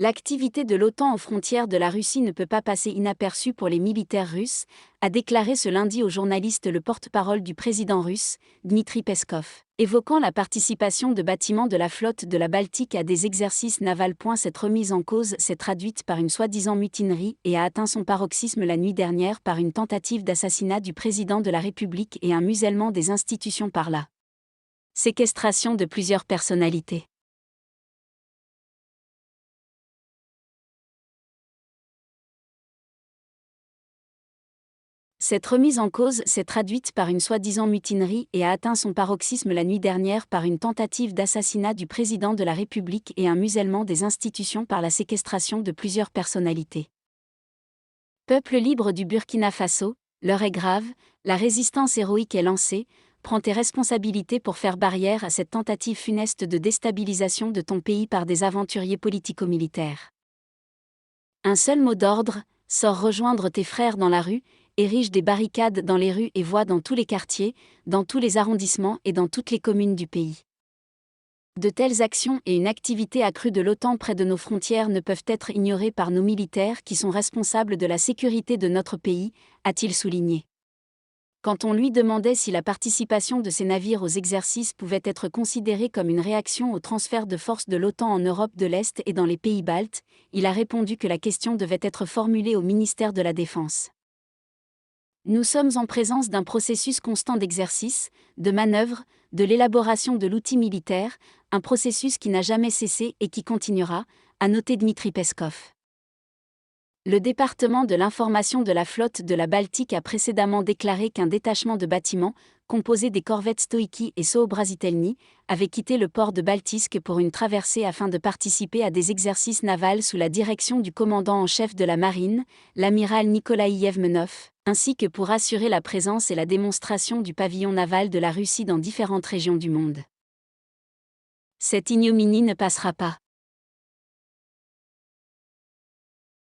L'activité de l'OTAN aux frontières de la Russie ne peut pas passer inaperçue pour les militaires russes, a déclaré ce lundi aux journalistes le porte-parole du président russe, Dmitri Peskov, évoquant la participation de bâtiments de la flotte de la Baltique à des exercices navals. Cette remise en cause s'est traduite par une soi-disant mutinerie et a atteint son paroxysme la nuit dernière par une tentative d'assassinat du président de la République et un musellement des institutions par la séquestration de plusieurs personnalités. Cette remise en cause s'est traduite par une soi-disant mutinerie et a atteint son paroxysme la nuit dernière par une tentative d'assassinat du président de la République et un musellement des institutions par la séquestration de plusieurs personnalités. Peuple libre du Burkina Faso, l'heure est grave, la résistance héroïque est lancée, prends tes responsabilités pour faire barrière à cette tentative funeste de déstabilisation de ton pays par des aventuriers politico-militaires. Un seul mot d'ordre, sors rejoindre tes frères dans la rue, érige des barricades dans les rues et voies dans tous les quartiers, dans tous les arrondissements et dans toutes les communes du pays. De telles actions et une activité accrue de l'OTAN près de nos frontières ne peuvent être ignorées par nos militaires qui sont responsables de la sécurité de notre pays, a-t-il souligné. Quand on lui demandait si la participation de ces navires aux exercices pouvait être considérée comme une réaction au transfert de forces de l'OTAN en Europe de l'Est et dans les pays baltes, il a répondu que la question devait être formulée au ministère de la Défense. Nous sommes en présence d'un processus constant d'exercice, de manœuvre, de l'élaboration de l'outil militaire, un processus qui n'a jamais cessé et qui continuera, a noté Dmitri Peskov. Le département de l'information de la flotte de la Baltique a précédemment déclaré qu'un détachement de bâtiments, composé des corvettes Stoïki et Soobrazitelny, avait quitté le port de Baltiske pour une traversée afin de participer à des exercices navals sous la direction du commandant en chef de la marine, l'amiral Nikolai Yevmenov, ainsi que pour assurer la présence et la démonstration du pavillon naval de la Russie dans différentes régions du monde. Cette ignominie ne passera pas.